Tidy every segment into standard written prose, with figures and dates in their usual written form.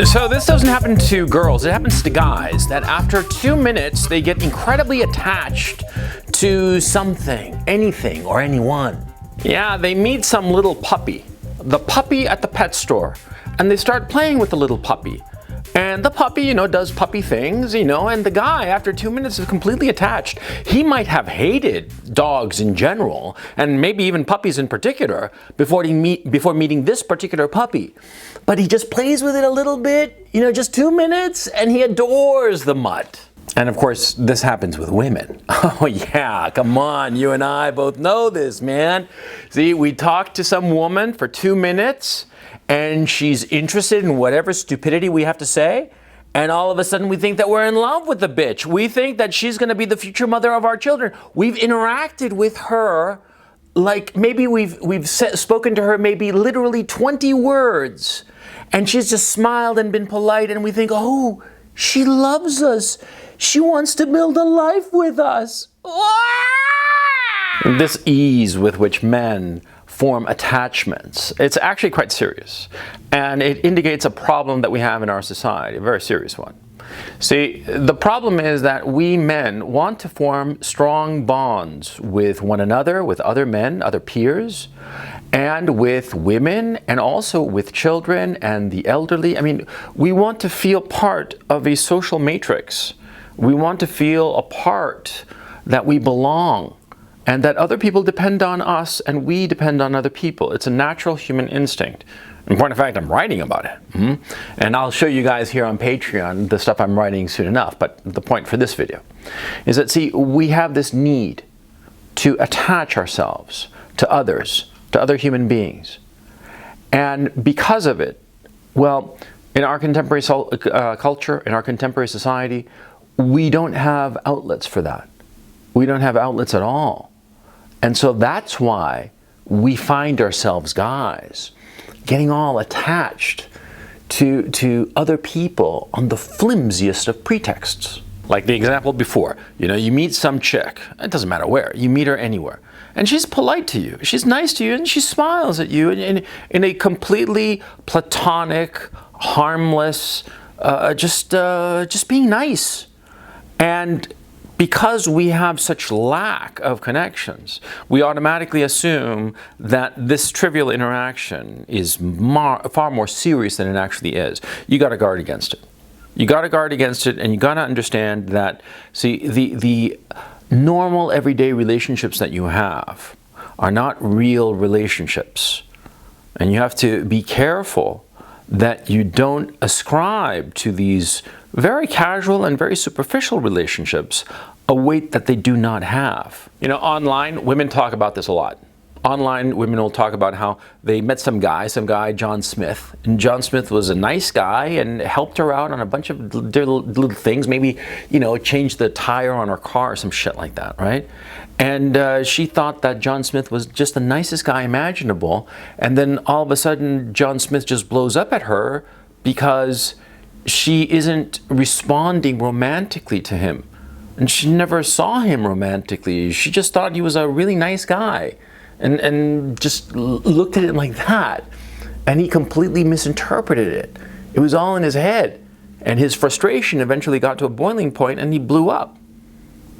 So this doesn't happen to girls, it happens to guys, that after 2 minutes they get incredibly attached to something, anything, or anyone. Yeah, they meet some little puppy, the puppy at the pet store, and they start playing with the little puppy. And the puppy, does puppy things, and the guy, after 2 minutes, is completely attached. He might have hated dogs in general, and maybe even puppies in particular, before meeting this particular puppy. But he just plays with it a little bit, just 2 minutes, and he adores the mutt. And of course, this happens with women. Oh yeah, come on, you and I both know this, man. See, we talk to some woman for 2 minutes, and she's interested in whatever stupidity we have to say, and all of a sudden we think that we're in love with the bitch. We think that she's going to be the future mother of our children. We've interacted with her like maybe we've spoken to her maybe literally 20 words, and she's just smiled and been polite, and we think, oh, she loves us. She wants to build a life with us. This ease with which men form attachments, it's actually quite serious. And it indicates a problem that we have in our society, a very serious one. See, the problem is that we men want to form strong bonds with one another, with other men, other peers, and with women, and also with children and the elderly. I mean, we want to feel part of a social matrix. We want to feel a part that we belong, and that other people depend on us and we depend on other people. It's a natural human instinct. In point of fact, I'm writing about it. And I'll show you guys here on Patreon the stuff I'm writing soon enough. But the point for this video is that, see, we have this need to attach ourselves to others, to other human beings. And because of it, well, in our contemporary culture, in our contemporary society, we don't have outlets for that. We don't have outlets at all. And so that's why we find ourselves, guys, getting all attached to other people on the flimsiest of pretexts. Like the example before, you meet some chick, it doesn't matter where, you meet her anywhere, and she's polite to you, she's nice to you, and she smiles at you in a completely platonic, harmless, just being nice. And because we have such lack of connections, we automatically assume that this trivial interaction is far more serious than it actually is. You got to guard against it. You got to guard against it, and you got to understand that, see, the normal everyday relationships that you have are not real relationships. And you have to be careful that you don't ascribe to these very casual and very superficial relationships a weight that they do not have. Online, women talk about this a lot. Online, women will talk about how they met some guy, John Smith. And John Smith was a nice guy and helped her out on a bunch of little things. Maybe, changed the tire on her car or some shit like that, right? And she thought that John Smith was just the nicest guy imaginable. And then all of a sudden, John Smith just blows up at her because she isn't responding romantically to him. And she never saw him romantically. She just thought he was a really nice guy. And just looked at it like that. And he completely misinterpreted it. It was all in his head. And his frustration eventually got to a boiling point, and he blew up.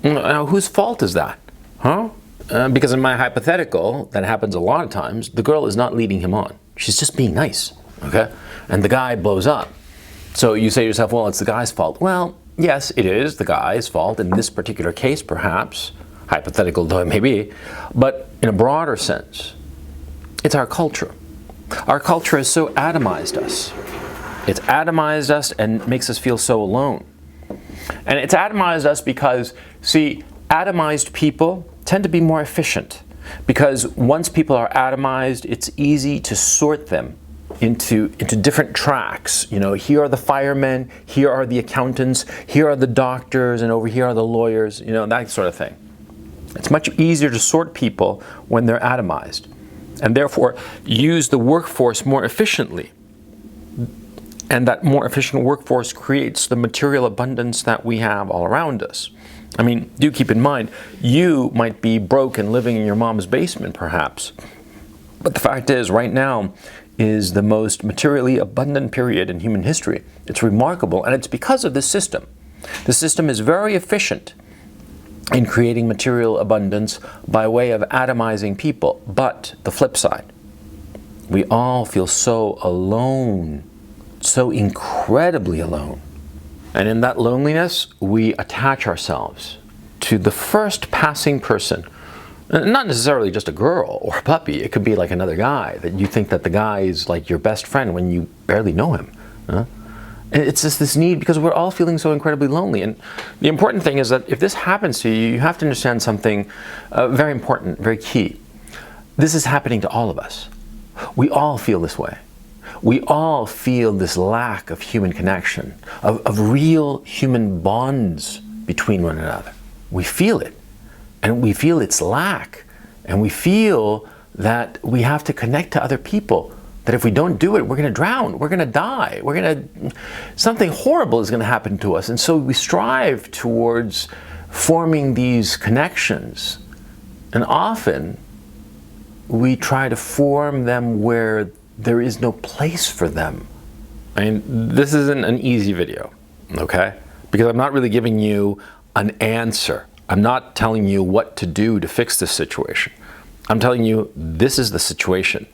Now, whose fault is that? Huh? Because in my hypothetical, that happens a lot of times, the girl is not leading him on. She's just being nice, okay? And the guy blows up. So you say to yourself, well, it's the guy's fault. Well, yes, it is the guy's fault in this particular case, perhaps. Hypothetical though it may be. But in a broader sense, it's our culture. Our culture has so atomized us. It's atomized us and makes us feel so alone. And it's atomized us because, see, atomized people tend to be more efficient. Because once people are atomized, it's easy to sort them into different tracks. Here are the firemen, here are the accountants, here are the doctors, and over here are the lawyers, that sort of thing. It's much easier to sort people when they're atomized, and therefore use the workforce more efficiently. And that more efficient workforce creates the material abundance that we have all around us. I mean, do keep in mind, you might be broke and living in your mom's basement, perhaps. But the fact is, right now, is the most materially abundant period in human history. It's remarkable, and it's because of this system. The system is very efficient in creating material abundance by way of atomizing people. But the flip side, we all feel so alone, so incredibly alone. And in that loneliness, we attach ourselves to the first passing person. Not necessarily just a girl or a puppy. It could be like another guy that you think that the guy is like your best friend when you barely know him. It's just this need, because we're all feeling so incredibly lonely. And the important thing is that if this happens to you, you have to understand something very important, very key. This is happening to all of us. We all feel this way. We all feel this lack of human connection, of real human bonds between one another. We feel it. And we feel its lack, and we feel that we have to connect to other people, that if we don't do it, we're going to drown, we're going to die, something horrible is going to happen to us. And so we strive towards forming these connections, and often we try to form them where there is no place for them. I mean, this isn't an easy video, okay? Because I'm not really giving you an answer. I'm not telling you what to do to fix this situation. I'm telling you this is the situation.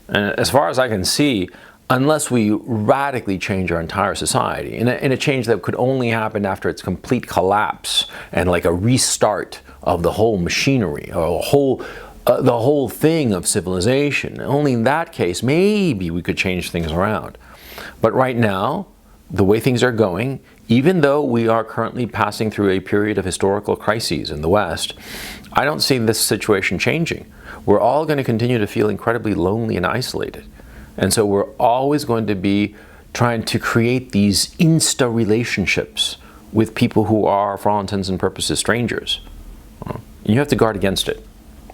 And as far as I can see, unless we radically change our entire society, in a change that could only happen after its complete collapse and like a restart of the whole machinery, or the whole thing of civilization, only in that case maybe we could change things around. But right now, the way things are going, even though we are currently passing through a period of historical crises in the West, I don't see this situation changing. We're all going to continue to feel incredibly lonely and isolated. And so we're always going to be trying to create these insta relationships with people who are, for all intents and purposes, strangers. You have to guard against it.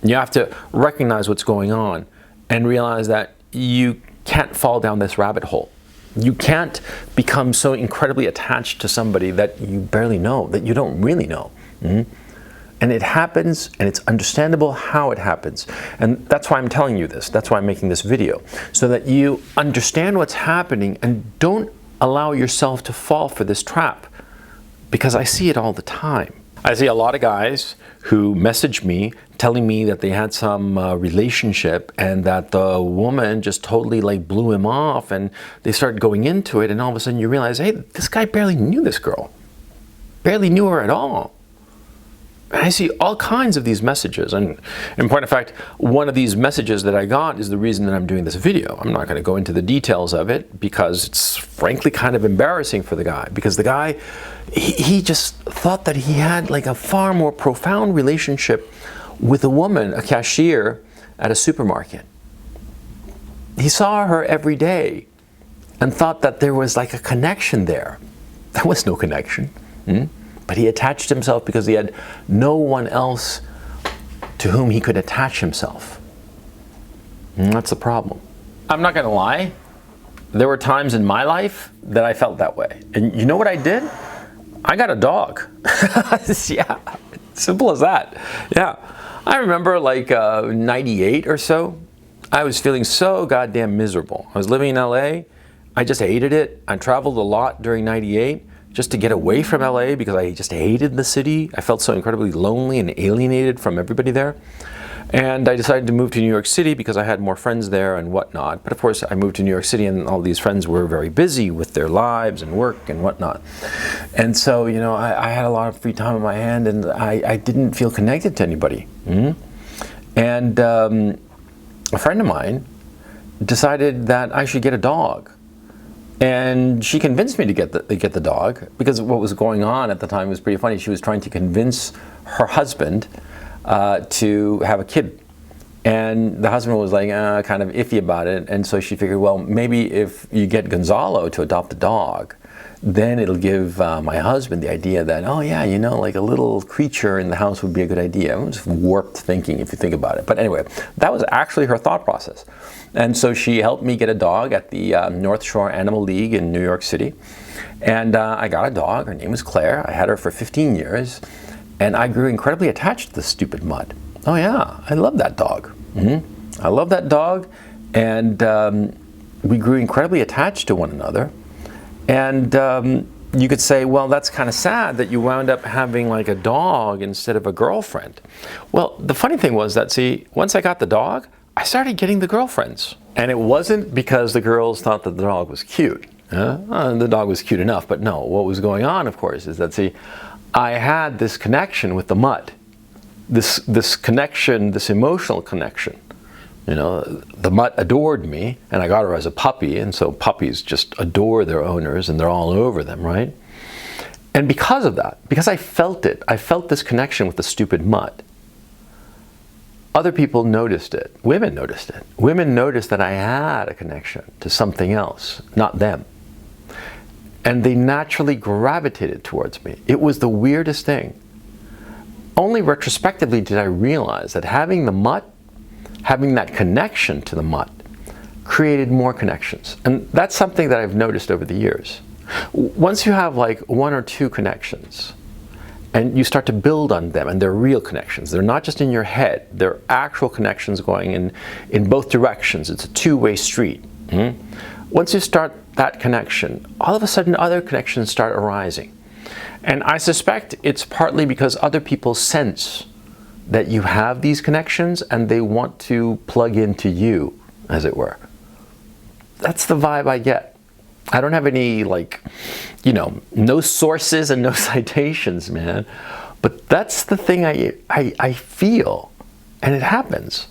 You have to recognize what's going on and realize that you can't fall down this rabbit hole. You can't become so incredibly attached to somebody that you barely know, that you don't really know. And it happens, and it's understandable how it happens. And that's why I'm telling you this. That's why I'm making this video, so that you understand what's happening and don't allow yourself to fall for this trap. Because I see it all the time. I see a lot of guys who message me telling me that they had some relationship and that the woman just totally like blew him off, and they start going into it, and all of a sudden you realize, hey, this guy barely knew this girl. Barely knew her at all. And I see all kinds of these messages, and in point of fact, one of these messages that I got is the reason that I'm doing this video. I'm not going to go into the details of it because it's frankly kind of embarrassing for the guy, because the guy, he just thought that he had like a far more profound relationship with a woman, a cashier at a supermarket. He saw her every day and thought that there was like a connection there. There was no connection. But he attached himself because he had no one else to whom he could attach himself. And that's the problem. I'm not going to lie. There were times in my life that I felt that way. And you know what I did? I got a dog. Yeah, simple as that. Yeah. I remember like 98 or so, I was feeling so goddamn miserable. I was living in LA. I just hated it. I traveled a lot during 98. Just to get away from LA because I just hated the city. I felt so incredibly lonely and alienated from everybody there. And I decided to move to New York City because I had more friends there and whatnot. But of course, I moved to New York City and all these friends were very busy with their lives and work and whatnot. And so, you know, I had a lot of free time on my hand, and I didn't feel connected to anybody. And a friend of mine decided that I should get a dog. And she convinced me to get the dog, because what was going on at the time was pretty funny. She was trying to convince her husband to have a kid. And the husband was like kind of iffy about it. And so she figured, well, maybe if you get Gonzalo to adopt a dog, then it'll give my husband the idea that, oh yeah, you know, like a little creature in the house would be a good idea. It was warped thinking if you think about it. But anyway, that was actually her thought process. And so she helped me get a dog at the North Shore Animal League in New York City. And I got a dog. Her name was Claire. I had her for 15 years. And I grew incredibly attached to the stupid mutt. Oh yeah, I love that dog. I love that dog. And we grew incredibly attached to one another. And you could say, well, that's kind of sad that you wound up having like a dog instead of a girlfriend. Well, the funny thing was that, see, once I got the dog, I started getting the girlfriends. And it wasn't because the girls thought that the dog was cute. The dog was cute enough, but no, what was going on, of course, is that, see, I had this connection with the mutt. This connection, this emotional connection. You know, the mutt adored me, and I got her as a puppy, and so puppies just adore their owners, and they're all over them, right? And because of that, because I felt it, I felt this connection with the stupid mutt, other people noticed it. Women noticed it. Women noticed that I had a connection to something else, not them. And they naturally gravitated towards me. It was the weirdest thing. Only retrospectively did I realize that having the mutt, having that connection to the mutt, created more connections. And that's something that I've noticed over the years. Once you have like one or two connections, and you start to build on them, and they're real connections. They're not just in your head. They're actual connections going in both directions. It's a two-way street. Once you start that connection, all of a sudden other connections start arising. And I suspect it's partly because other people sense that you have these connections and they want to plug into you, as it were. That's the vibe I get. I don't have any, like, you know, no sources and no citations, man. But that's the thing I feel, and it happens.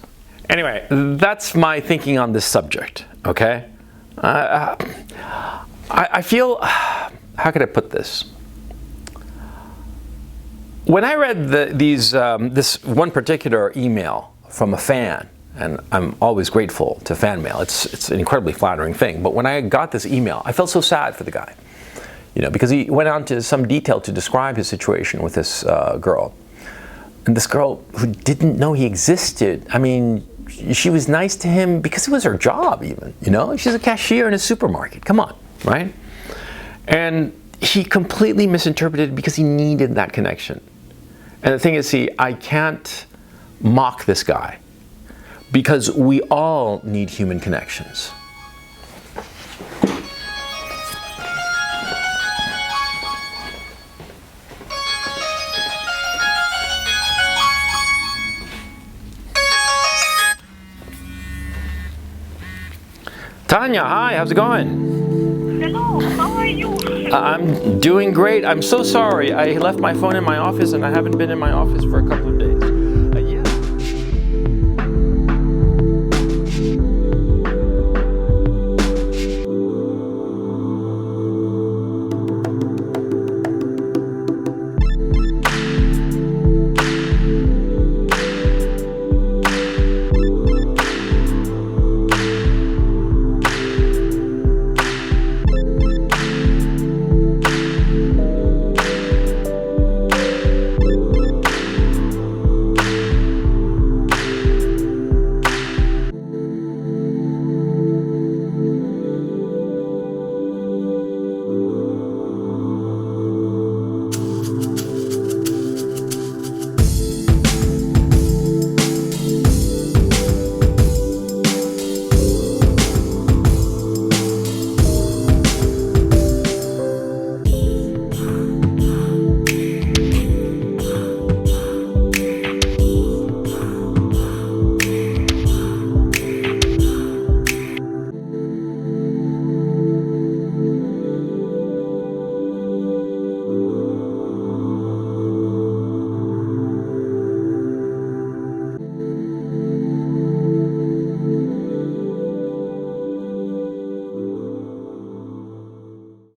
Anyway, that's my thinking on this subject, okay? I feel, how could I put this? When I read this one particular email from a fan, and I'm always grateful to fan mail, it's an incredibly flattering thing, but when I got this email, I felt so sad for the guy, you know, because he went on to some detail to describe his situation with this girl. And this girl who didn't know he existed, I mean, she was nice to him because it was her job even, you know? She's a cashier in a supermarket, come on, right? And he completely misinterpreted it because he needed that connection. And the thing is, see, I can't mock this guy because we all need human connections. Tanya, hi, how's it going? Hello, how are you? I'm doing great. I'm so sorry. I left my phone in my office and I haven't been in my office for a couple of days.